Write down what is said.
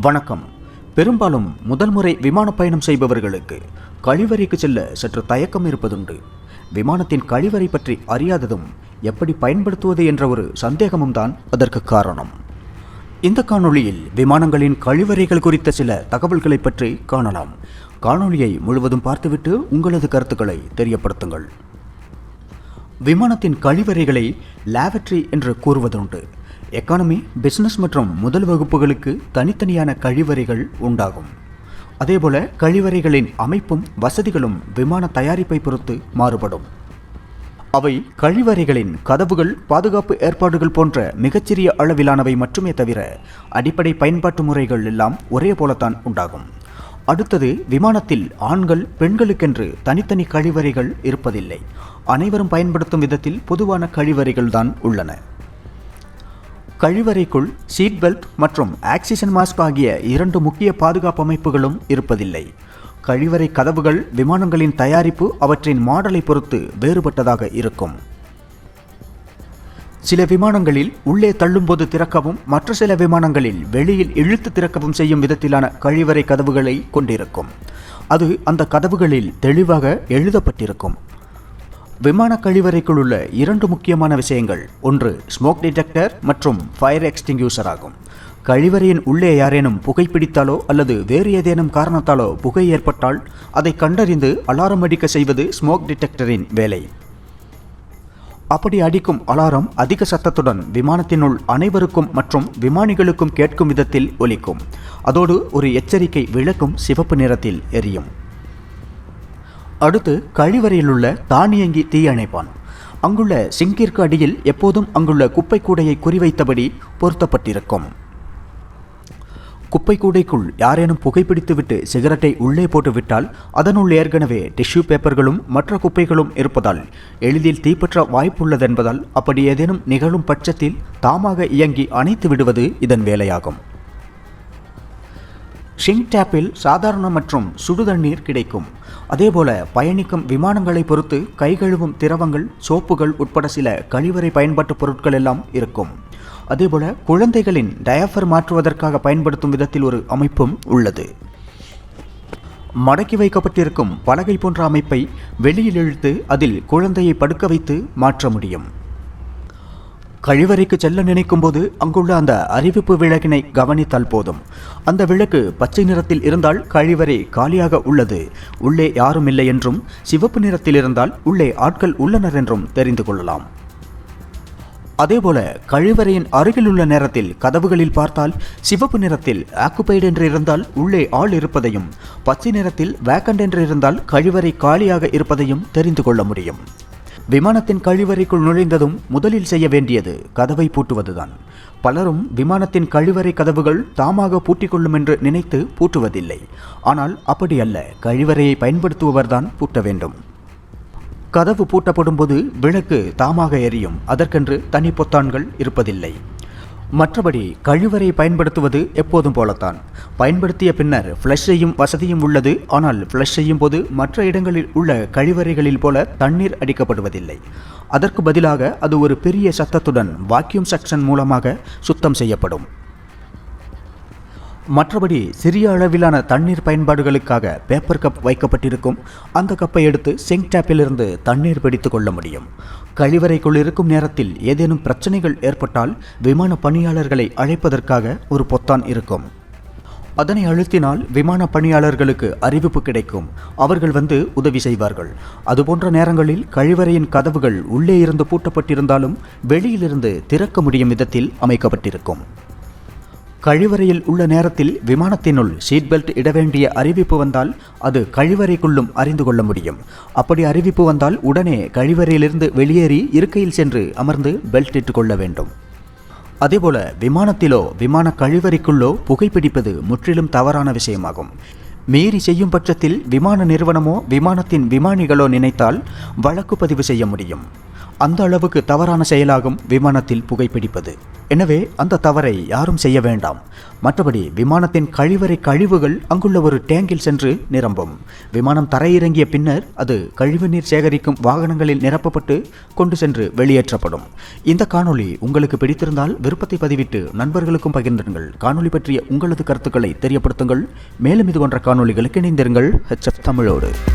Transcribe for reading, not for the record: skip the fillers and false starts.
வணக்கம். பெரும்பாலும் முதல் முறை விமான பயணம் செய்பவர்களுக்கு கழிவறைக்கு செல்ல சற்று தயக்கம் இருப்பதுண்டு. விமானத்தின் கழிவறை பற்றி அறியாததும் எப்படி பயன்படுத்துவது என்ற ஒரு சந்தேகமும் தான் அதற்கு காரணம். இந்த காணொளியில் விமானங்களின் கழிவறைகள் குறித்த சில தகவல்களை பற்றி காணலாம். காணொளியை முழுவதும் பார்த்துவிட்டு உங்களது கருத்துக்களை தெரியப்படுத்துங்கள். விமானத்தின் கழிவறைகளை லேவட்டரி என்று கூறுவதுண்டு. எக்கானமி, பிசினஸ் மற்றும் முதல் வகுப்புகளுக்கு தனித்தனியான கழிவறைகள் உண்டாகும். அதேபோல கழிவறைகளின் அமைப்பும் வசதிகளும் விமான தயாரிப்பை பொறுத்து மாறுபடும். அவை கழிவறைகளின் கதவுகள், பாதுகாப்பு ஏற்பாடுகள் போன்ற மிகச்சிறிய அளவிலானவை மட்டுமே தவிர அடிப்படை பயன்பாட்டு முறைகள் எல்லாம் ஒரே போலத்தான் உண்டாகும். அடுத்தது, விமானத்தில் ஆண்கள் பெண்களுக்கென்று தனித்தனி கழிவறைகள் இருப்பதில்லை. அனைவரும் பயன்படுத்தும் விதத்தில் பொதுவான கழிவறைகள் தான் உள்ளன. கழிவறைக்குள் சீட் பெல்ட் மற்றும் ஆக்சிஜன் மாஸ்க் ஆகிய இரண்டு முக்கிய பாதுகாப்பு அமைப்புகளும் இருப்பதில்லை. கழிவறை கதவுகள் விமானங்களின் தயாரிப்பு, அவற்றின் மாடலை பொறுத்து வேறுபட்டதாக இருக்கும். சில விமானங்களில் உள்ளே தள்ளும்போது திறக்கவும், மற்ற சில விமானங்களில் வெளியில் இழுத்து திறக்கவும் செய்யும் விதத்திலான கழிவறை கதவுகளை கொண்டிருக்கும். அது அந்த கதவுகளில் தெளிவாக எழுதப்பட்டிருக்கும். விமான கழிவறைக்குள் உள்ள இரண்டு முக்கியமான விஷயங்கள், ஒன்று ஸ்மோக் டிடெக்டர் மற்றும் ஃபயர் எக்ஸ்டிங்யூஷர் ஆகும். கழிவறையின் உள்ளே யாரேனும் புகைப்பிடித்தாலோ அல்லது வேறு ஏதேனும் காரணத்தாலோ புகை ஏற்பட்டால் அதை கண்டறிந்து அலாரம் அடிக்க செய்வது ஸ்மோக் டிடெக்டரின் வேலை. அப்படி அடிக்கும் அலாரம் அதிக சத்தத்துடன் விமானத்தினுள் அனைவருக்கும் மற்றும் விமானிகளுக்கும் கேட்கும் விதத்தில் ஒலிக்கும். அதோடு ஒரு எச்சரிக்கை விளக்கும் சிவப்பு நிறத்தில் எரியும். அடுத்து, கழிவறையில் உள்ள தானியங்கி தீயணைப்பான். அங்குள்ள சிங்கிற்கு அடியில் எப்போதும் அங்குள்ள குப்பை கூடையை குறிவைத்தபடி பொருத்தப்பட்டிருக்கும். குப்பை கூடைக்குள் யாரேனும் புகைப்பிடித்துவிட்டு சிகரெட்டை உள்ளே போட்டுவிட்டால் அதனுள் ஏற்கனவே டிஷ்யூ பேப்பர்களும் மற்ற குப்பைகளும் இருப்பதால் எளிதில் தீப்பற்ற வாய்ப்புள்ளதென்பதால் அப்படி ஏதேனும் நிகழும் பட்சத்தில் தாமாக இயங்கி அணைத்து விடுவது இதன் வேலையாகும். ஷிங்க் டேப்பில் சாதாரண மற்றும் சுடுதண்ணீர் கிடைக்கும். அதேபோல பயணிக்கும் விமானங்களை பொறுத்து கை கழுவும் திரவங்கள், சோப்புகள் உட்பட சில கழிவறை பயன்பாட்டு பொருட்கள் எல்லாம் இருக்கும். அதேபோல குழந்தைகளின் டயப்பர் மாற்றுவதற்காக பயன்படுத்தும் விதத்தில் ஒரு அமைப்பும் உள்ளது. மடக்கி வைக்கப்பட்டிருக்கும் பலகை போன்ற அமைப்பை வெளியில் இழுத்து அதில் குழந்தையை படுக்க வைத்து மாற்ற முடியும். கழிவறைக்கு செல்ல நினைக்கும் போது அங்குள்ள அந்த அறிவிப்பு விளக்கினை கவனித்தால் போதும். அந்த விளக்கு பச்சை நிறத்தில் இருந்தால் கழிவறை காலியாக உள்ளது, உள்ளே யாரும் இல்லை என்றும், சிவப்பு நிறத்தில் இருந்தால் உள்ளே ஆட்கள் உள்ளனர் என்றும் தெரிந்து கொள்ளலாம். அதேபோல கழிவறையின் அருகில் உள்ள நேரத்தில் கதவுகளில் பார்த்தால் சிவப்பு நிறத்தில் ஆக்குபைடு என்று இருந்தால் உள்ளே ஆள் இருப்பதையும், பச்சை நிறத்தில் வேக்கண்ட் என்று இருந்தால் கழிவறை காலியாக இருப்பதையும் தெரிந்து கொள்ள முடியும். விமானத்தின் கழிவறைக்குள் நுழைந்ததும் முதலில் செய்ய வேண்டியது கதவை பூட்டுவதுதான். பலரும் விமானத்தின் கழிவறை கதவுகள் தாமாக பூட்டிக்கொள்ளும் என்று நினைத்து பூட்டுவதில்லை. ஆனால் அப்படி அல்ல, கழிவறையை பயன்படுத்துபவர்தான் பூட்ட வேண்டும். கதவு பூட்டப்படும் போது விளக்கு தாமாக எரியும். அதற்கென்று தனி பொத்தான்கள் இருப்பதில்லை. மற்றபடி கழிவறை பயன்படுத்துவது எப்போதும் போலத்தான். பயன்படுத்திய பின்னர் ஃப்ளஷ் செய்யும் வசதியும் உள்ளது. ஆனால் ஃப்ளஷ் செய்யும் போது மற்ற இடங்களில் உள்ள கழிவறைகளில் போல தண்ணீர் அடிக்கப்படுவதில்லை. அதற்கு பதிலாக அது ஒரு பெரிய சத்தத்துடன் வாக்யூம் சக்ஷன் மூலமாக சுத்தம் செய்யப்படும். மற்றபடி சிறிய அளவிலான தண்ணீர் பயன்பாடுகளுக்காக பேப்பர் கப் வைக்கப்பட்டிருக்கும். அந்த கப்பை எடுத்து சிங்க் டேப்பிலிருந்து தண்ணீர் பிடித்து கொள்ள முடியும். கழிவறைக்குள் இருக்கும் நேரத்தில் ஏதேனும் பிரச்சனைகள் ஏற்பட்டால் விமான பணியாளர்களை அழைப்பதற்காக ஒரு பொத்தான் இருக்கும். அதனை அழுத்தினால் விமான பணியாளர்களுக்கு அறிவிப்பு கிடைக்கும். அவர்கள் வந்து உதவி செய்வார்கள். அதுபோன்ற நேரங்களில் கழிவறையின் கதவுகள் உள்ளே இருந்து பூட்டப்பட்டிருந்தாலும் வெளியிலிருந்து திறக்க முடியும் விதத்தில் அமைக்கப்பட்டிருக்கும். கழிவறையில் உள்ள நேரத்தில் விமானத்தினுள் சீட் பெல்ட் இட வேண்டிய அறிவிப்பு வந்தால் அது கழிவறைக்குள்ளும் அறிந்து கொள்ள முடியும். அப்படி அறிவிப்பு வந்தால் உடனே கழிவறையிலிருந்து வெளியேறி இருக்கையில் சென்று அமர்ந்து பெல்ட் இட்டு கொள்ள வேண்டும். அதேபோல விமானத்திலோ விமான கழிவறைக்குள்ளோ புகைப்பிடிப்பது முற்றிலும் தவறான விஷயமாகும். மீறி செய்யும் பட்சத்தில் விமான நிறுவனமோ விமானத்தின் விமானிகளோ நினைத்தால் வழக்கு பதிவு செய்ய முடியும். அந்த அளவுக்கு தவறான செயலாகும் விமானத்தில் புகைப்பிடிப்பது. எனவே அந்த தவறை யாரும் செய்ய வேண்டாம். மற்றபடி விமானத்தின் கழிவறை கழிவுகள் அங்குள்ள ஒரு டேங்கில் சென்று நிரம்பும். விமானம் தரையிறங்கிய பின்னர் அது கழிவுநீர் சேகரிக்கும் வாகனங்களில் நிரப்பப்பட்டு கொண்டு சென்று வெளியேற்றப்படும். இந்த காணொளி உங்களுக்கு பிடித்திருந்தால் விருப்பத்தை பதிவிட்டு நண்பர்களுக்கும் பகிர்ந்திருங்கள். காணொளி பற்றிய உங்களது கருத்துக்களை தெரியப்படுத்துங்கள். மேலும் இது போன்ற காணொளிகளுக்கு இணைந்திருங்கள் HF தமிழோடு.